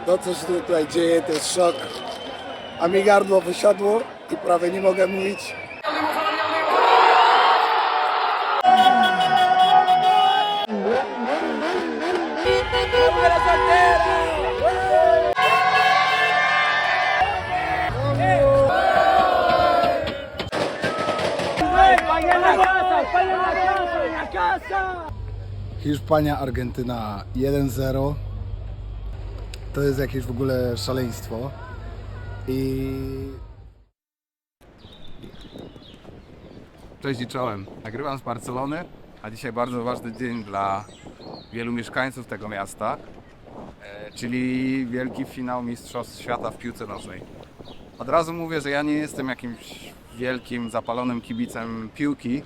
To, co się tutaj dzieje, to jest szok. A mi gardło wysiadło i prawie nie mogę mówić. Hiszpania, Argentyna 1-0. To jest jakieś w ogóle szaleństwo. Cześć i czołem. Nagrywam z Barcelony, a dzisiaj bardzo ważny dzień dla wielu mieszkańców tego miasta, czyli wielki finał Mistrzostw Świata w piłce nożnej. Od razu mówię, że ja nie jestem jakimś wielkim, zapalonym kibicem piłki,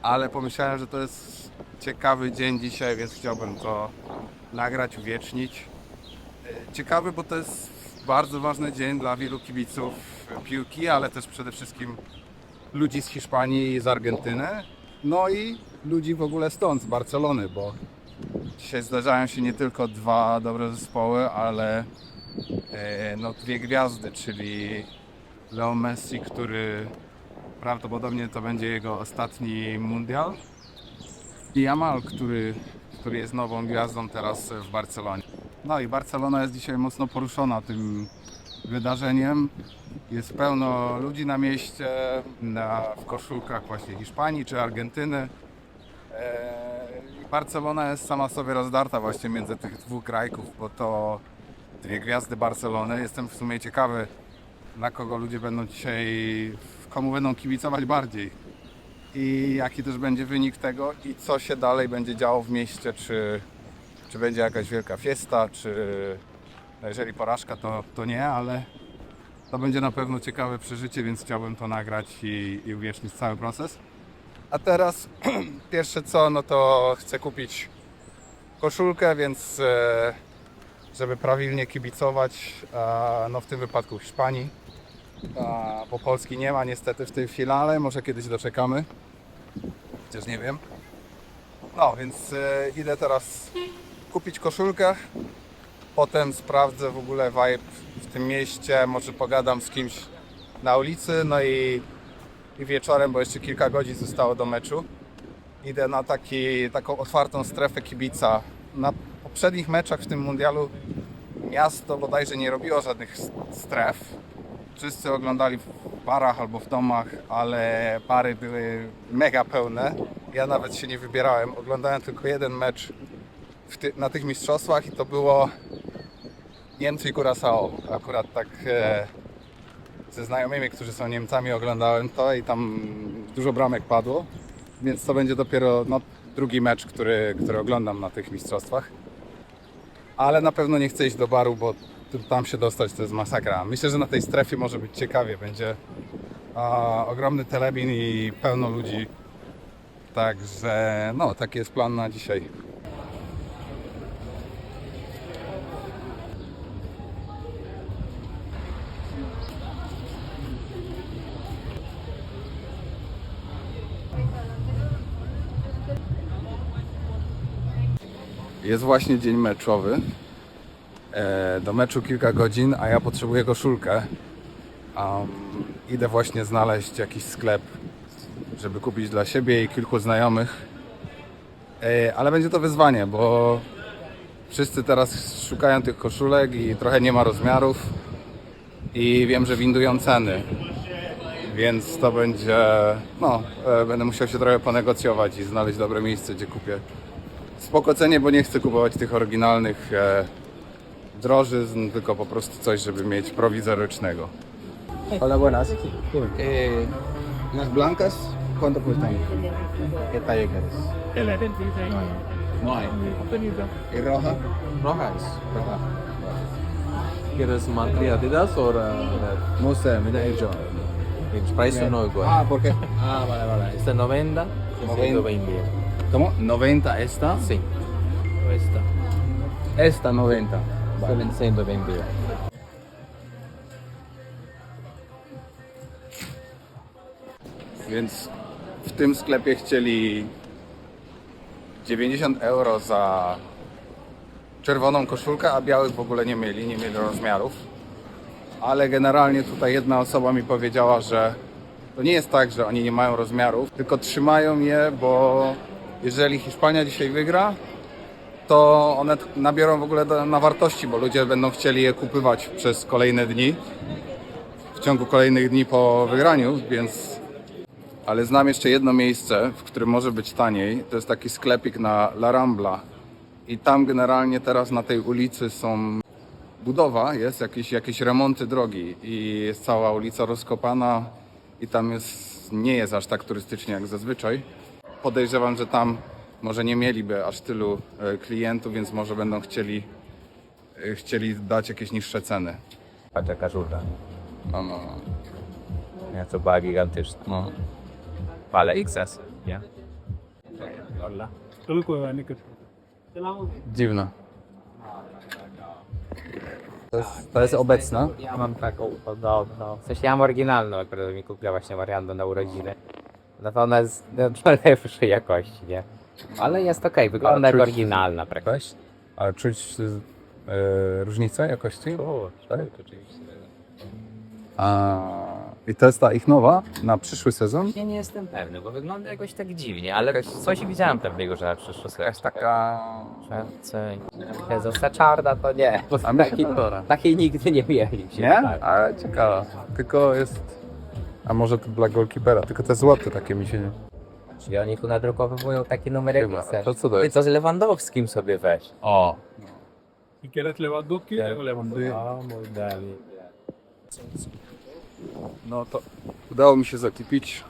ale pomyślałem, że to jest ciekawy dzień dzisiaj, więc chciałbym to nagrać, uwiecznić. Ciekawy, bo to jest bardzo ważny dzień dla wielu kibiców piłki, ale też przede wszystkim ludzi z Hiszpanii i z Argentyny, no i ludzi w ogóle stąd, z Barcelony, bo dzisiaj zdarzają się nie tylko dwa dobre zespoły, ale no, dwie gwiazdy, czyli Leo Messi, który prawdopodobnie to będzie jego ostatni mundial, i Yamal, który jest nową gwiazdą teraz w Barcelonie. No i Barcelona jest dzisiaj mocno poruszona tym wydarzeniem. Jest pełno ludzi na mieście, w koszulkach właśnie Hiszpanii czy Argentyny. Barcelona jest sama sobie rozdarta właśnie między tych dwóch krajków, bo to dwie gwiazdy Barcelony. Jestem w sumie ciekawy, na kogo ludzie będą dzisiaj, komu będą kibicować bardziej. I jaki też będzie wynik tego i co się dalej będzie działo w mieście, czy będzie jakaś wielka fiesta, czy no jeżeli porażka to nie, ale to będzie na pewno ciekawe przeżycie, więc chciałbym to nagrać i uwiecznić cały proces. A teraz pierwsze co, no to chcę kupić koszulkę, więc żeby prawidłnie kibicować, no w tym wypadku Hiszpanii, bo Polski nie ma niestety w tym finale, może kiedyś doczekamy, chociaż nie wiem. No więc idę teraz kupić koszulkę, potem sprawdzę w ogóle vibe w tym mieście, może pogadam z kimś na ulicy, no i wieczorem, bo jeszcze kilka godzin zostało do meczu, idę na taką otwartą strefę kibica. Na poprzednich meczach w tym mundialu miasto bodajże nie robiło żadnych stref. Wszyscy oglądali w barach albo w domach, ale bary były mega pełne. Ja nawet się nie wybierałem, oglądałem tylko jeden mecz na tych mistrzostwach i to było Niemcy i Curaçao. Akurat tak ze znajomymi, którzy są Niemcami, oglądałem to i tam dużo bramek padło, więc to będzie dopiero drugi mecz, który oglądam na tych mistrzostwach. Ale na pewno nie chcę iść do baru, bo tam się dostać to jest masakra. Myślę, że na tej strefie może być ciekawie, będzie ogromny telebin i pełno ludzi, także no taki jest plan na dzisiaj. Jest właśnie dzień meczowy. Do meczu kilka godzin, a ja potrzebuję koszulkę. Idę właśnie znaleźć jakiś sklep, żeby kupić dla siebie i kilku znajomych. Ale będzie to wyzwanie, bo wszyscy teraz szukają tych koszulek i trochę nie ma rozmiarów. I wiem, że windują ceny. Więc to będzie... będę musiał się trochę ponegocjować i znaleźć dobre miejsce, gdzie kupię spoko cenie, bo nie chcę kupować tych oryginalnych drożyzn, tylko po prostu coś, żeby mieć prowizorycznego. Hola, buenas. Las blancas, ¿cuánto cuestan? ¿Qué talla quieres? El 76. No hay. Bonito. ¿Y roja? Rojas. Roja. ¿Quieres marca Adidas o No sé, mira yo. el precio no igual? ¿Por qué? Vale. Este 90, 120. ¿Cómo? 90 esta. Sí, Esta 90. vale. 120. Więc w tym sklepie chcieli 90 euro za czerwoną koszulkę, a białych w ogóle nie mieli rozmiarów. Ale generalnie tutaj jedna osoba mi powiedziała, że to nie jest tak, że oni nie mają rozmiarów, tylko trzymają je, bo jeżeli Hiszpania dzisiaj wygra, to one nabiorą w ogóle na wartości, bo ludzie będą chcieli je kupywać przez kolejne dni, w ciągu kolejnych dni po wygraniu, więc... Ale znam jeszcze jedno miejsce, w którym może być taniej, to jest taki sklepik na La Rambla i tam generalnie teraz na tej ulicy są budowa, jest jakieś remonty drogi i jest cała ulica rozkopana i tam nie jest aż tak turystycznie jak zazwyczaj. Podejrzewam, że tam może nie mieliby aż tylu klientów, więc może będą chcieli dać jakieś niższe ceny. Patrz jaka żółta. No. Nie, to była gigantyczna. No. Ale XS, nie? Dobra. Dziwne. To jest obecna. Ja mam taką podobną. W sensie ja mam oryginalną, akurat mi kupiła właśnie Mariando na urodziny. No to ona jest najwyższej jakości, nie? Ale jest okej, wygląda jak oryginalna praktycznie. A czuć różnicę jakości? Tak, oczywiście. I to jest ta ich nowa na przyszły sezon? Ja nie jestem pewny, bo wygląda jakoś tak dziwnie, ale coś widziałem pewnego, że na przyszłość Jest taka... Jezusa czarna to nie, bo takiej nigdy nie mieli. Nie? Ale ciekawa. Tylko jest... A może to dla goalkeepera, tylko te złote takie mi się nie... Czyli oni tu nadrukowują takie numery Chyba. XL. To co to Ty jest? co z Lewandowskim sobie weź. O! Si quieres Lewandowski, tengo Lewandowski. O mój Dawid. No to udało mi się zakupić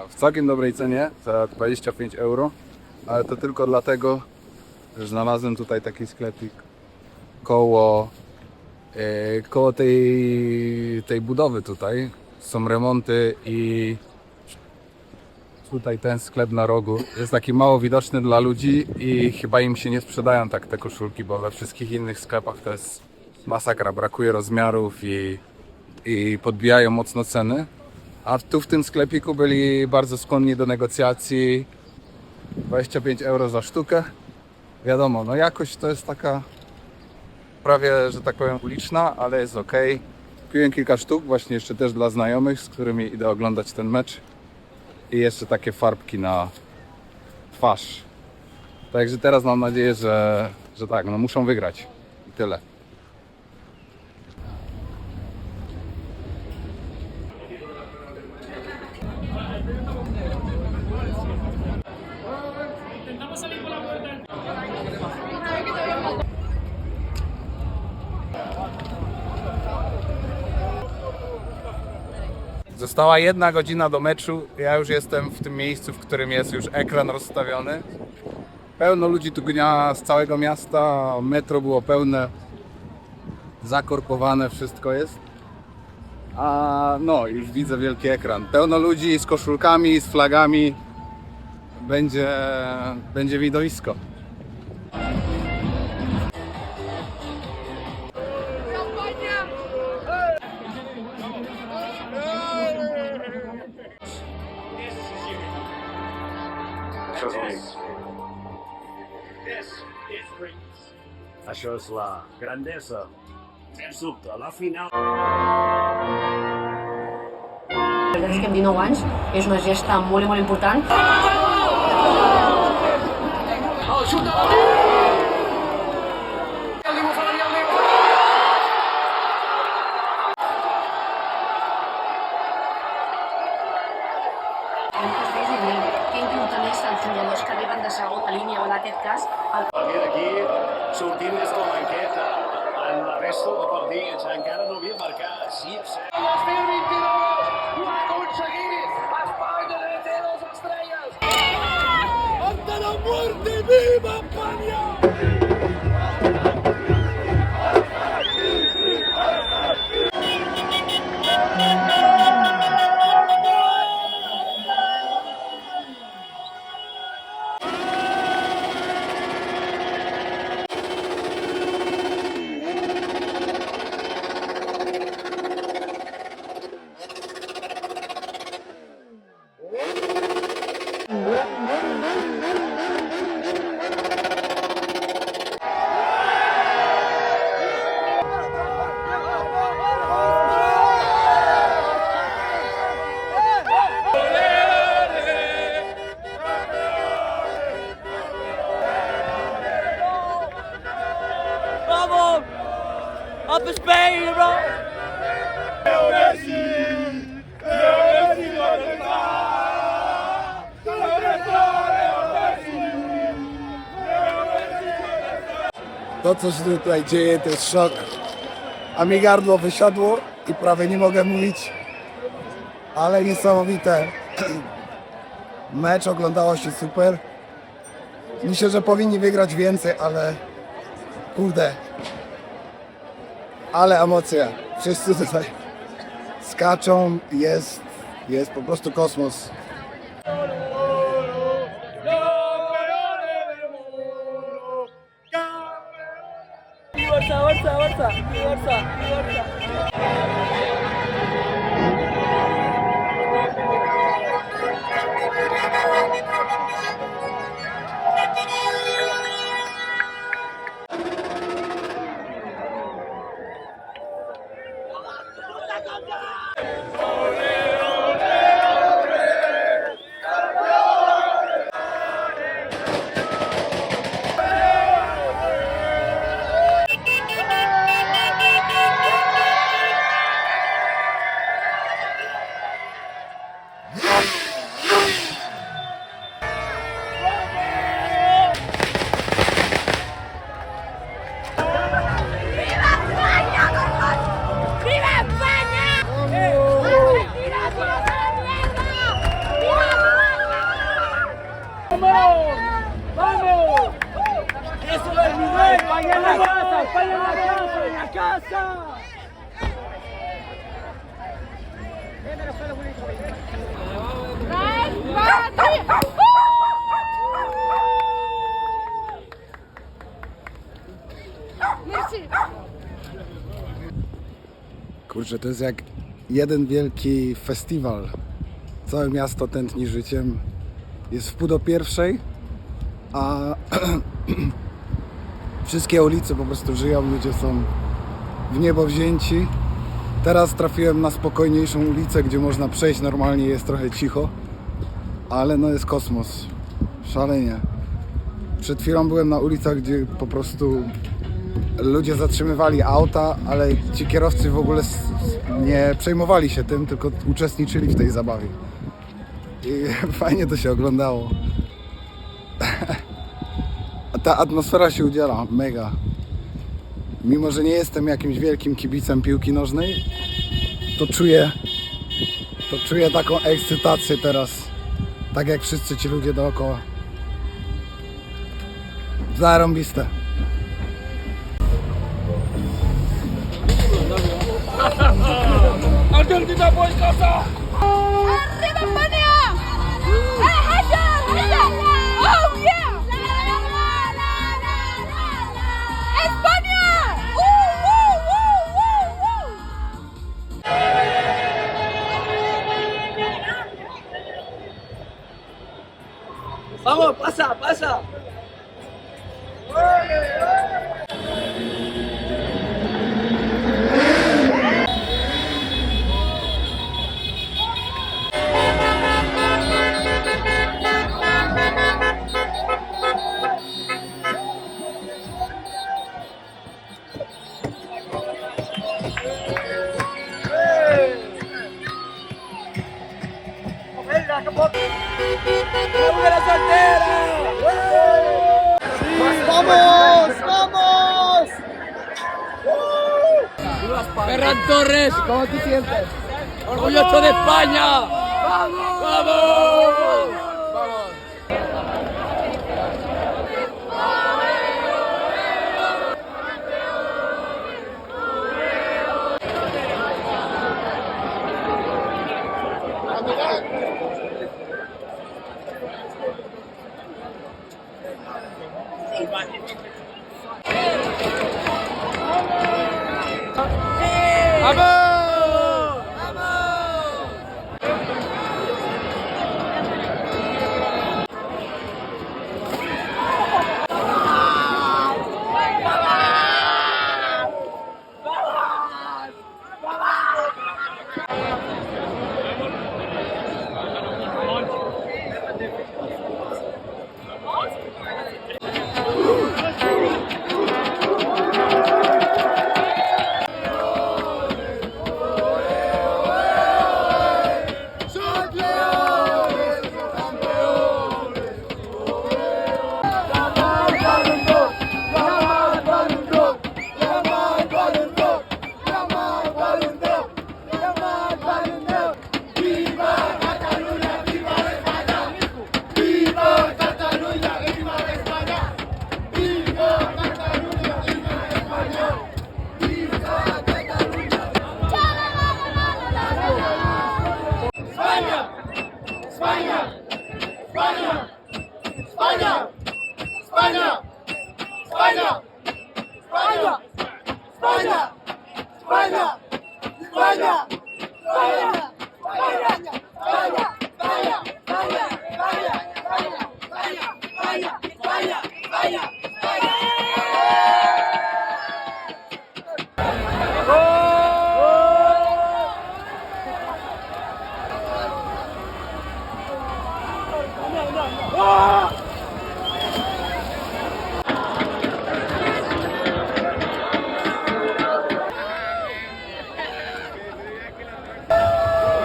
w całkiem dobrej cenie za 25 euro, ale to tylko dlatego, że znalazłem tutaj taki sklepik koło tej budowy tutaj. Są remonty i tutaj ten sklep na rogu jest taki mało widoczny dla ludzi i chyba im się nie sprzedają tak te koszulki, bo we wszystkich innych sklepach to jest masakra, brakuje rozmiarów i podbijają mocno ceny. A tu w tym sklepiku byli bardzo skłonni do negocjacji. 25 euro za sztukę. Wiadomo, no jakość to jest taka prawie, że tak powiem, uliczna, ale jest ok. Kupiłem kilka sztuk, właśnie jeszcze też dla znajomych, z którymi idę oglądać ten mecz. I jeszcze takie farbki na twarz. Także teraz mam nadzieję, że tak, no muszą wygrać. I tyle. Została 1 godzina do meczu. Ja już jestem w tym miejscu, w którym jest już ekran rozstawiony. Pełno ludzi tu gnia z całego miasta. Metro było pełne. Zakorkowane wszystko jest. A no, już widzę wielki ekran. Pełno ludzi z koszulkami, z flagami. Będzie widowisko. Això és la grandesa. Sens dubte, la final. La veritat és que amb 19 anys és una gesta molt i molt important. Què importa més els jugadors que arriben de segona línia o en aquest cas el I aquí, sortint des de la banqueta, en la resta de partits encara no havia marcat. Sí, 2022 ho ha aconseguit! Espanya té les estrelles! ¡Hasta la muerte! ¡Viva España! Up for Spain, bro! To, co się tutaj dzieje, to jest szok. A mi gardło wysiadło i prawie nie mogę mówić. Ale niesamowite. Mecz oglądało się super. Myślę, że powinni wygrać więcej, ale kurde. Ale emocje. Wszyscy tutaj skaczą. Jest po prostu kosmos. Barça, Barça, Barça, Barça, Barça. Kurczę, to jest jak jeden wielki festiwal. Całe miasto tętni życiem. Jest w 1:30, a wszystkie ulice po prostu żyją, ludzie są w niebo wzięci. Teraz trafiłem na spokojniejszą ulicę, gdzie można przejść normalnie, jest trochę cicho, ale no jest kosmos. Szalenie. Przed chwilą byłem na ulicach, gdzie po prostu ludzie zatrzymywali auta, ale ci kierowcy w ogóle nie przejmowali się tym, tylko uczestniczyli w tej zabawie. I fajnie to się oglądało. A ta atmosfera się udziela, mega. Mimo, że nie jestem jakimś wielkim kibicem piłki nożnej, to czuję taką ekscytację teraz. Tak jak wszyscy ci ludzie dookoła. Zarąbiste. Argentina puede casa! ¡Arriba España! ¡Hacha! ¡Oh yeah! ¡España! ¡Vamos, pasa, pasa! ¡La soltera! ¡Vamos! ¡Vamos! Ferran Torres, ¿Cómo te sientes? orgulloso de España. ¡Vamos! ¡Vamos!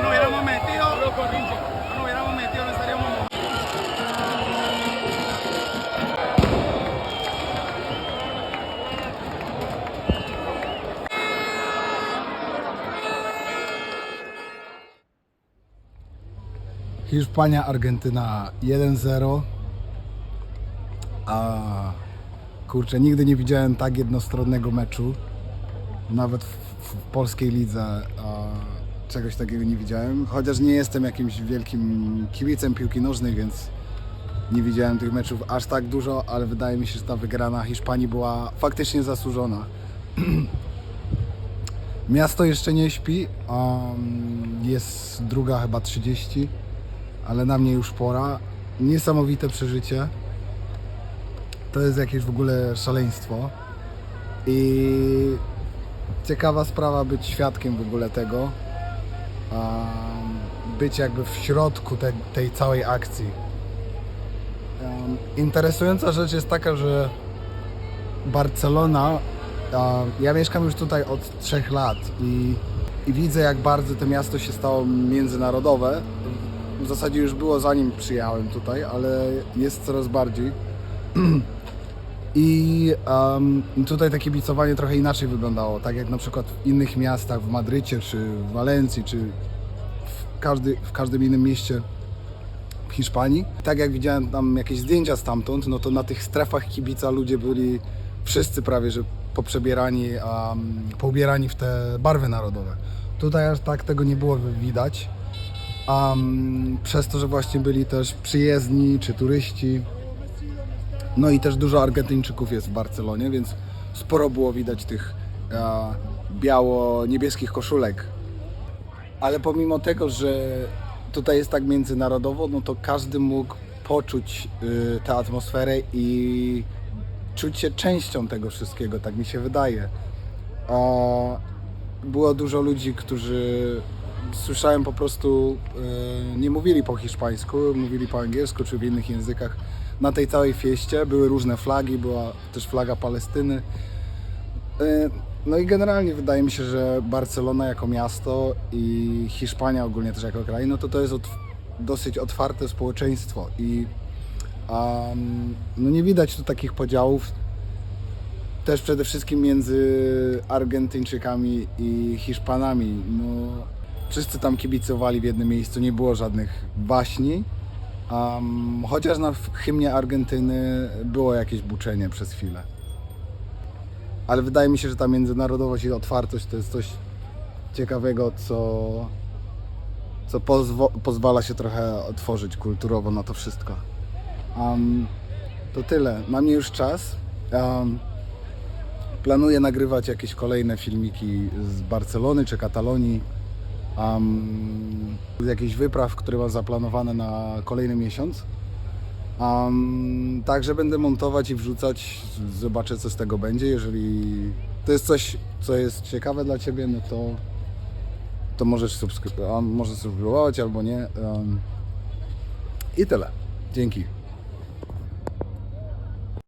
No hubiéramos metido, no hubiéramos metido, no estaríamos. Hiszpania, Argentyna 1-0. A kurczę, nigdy nie widziałem tak jednostronnego meczu. Nawet w polskiej lidze czegoś takiego nie widziałem. Chociaż nie jestem jakimś wielkim kibicem piłki nożnej, więc nie widziałem tych meczów aż tak dużo, ale wydaje mi się, że ta wygrana Hiszpanii była faktycznie zasłużona. Miasto jeszcze nie śpi, jest druga chyba 30, ale na mnie już pora. Niesamowite przeżycie. To jest jakieś w ogóle szaleństwo. I ciekawa sprawa być świadkiem w ogóle tego. Być jakby w środku tej całej akcji. Interesująca rzecz jest taka, że Barcelona, ja mieszkam już tutaj od 3 lat i widzę, jak bardzo to miasto się stało międzynarodowe. W zasadzie już było, zanim przyjechałem tutaj, ale jest coraz bardziej. I tutaj to kibicowanie trochę inaczej wyglądało, tak jak na przykład w innych miastach, w Madrycie, czy w Walencji, czy w każdym innym mieście w Hiszpanii. Tak jak widziałem tam jakieś zdjęcia stamtąd, no to na tych strefach kibica ludzie byli wszyscy prawie, że poprzebierani, poubierani w te barwy narodowe. Tutaj aż tak tego nie było widać, przez to, że właśnie byli też przyjezdni czy turyści. No i też dużo Argentyńczyków jest w Barcelonie, więc sporo było widać tych biało-niebieskich koszulek. Ale pomimo tego, że tutaj jest tak międzynarodowo, no to każdy mógł poczuć tę atmosferę i czuć się częścią tego wszystkiego, tak mi się wydaje. Było dużo ludzi, którzy słyszałem po prostu nie mówili po hiszpańsku, mówili po angielsku czy w innych językach. Na tej całej fieście były różne flagi, była też flaga Palestyny. No i generalnie wydaje mi się, że Barcelona jako miasto i Hiszpania ogólnie też jako kraj, no to jest dosyć otwarte społeczeństwo i no nie widać tu takich podziałów. Też przede wszystkim między Argentyńczykami i Hiszpanami. No, wszyscy tam kibicowali w jednym miejscu, nie było żadnych waśni. Chociaż na hymnie Argentyny było jakieś buczenie przez chwilę. Ale wydaje mi się, że ta międzynarodowość i otwartość to jest coś ciekawego, co pozwala się trochę otworzyć kulturowo na to wszystko. To tyle. Na mnie już czas. Planuję nagrywać jakieś kolejne filmiki z Barcelony czy Katalonii. Jakichś wypraw, które mam zaplanowane na kolejny miesiąc. Także będę montować i wrzucać, zobaczę co z tego będzie. Jeżeli to jest coś, co jest ciekawe dla Ciebie, no to możesz subskrybować albo nie. I tyle. Dzięki.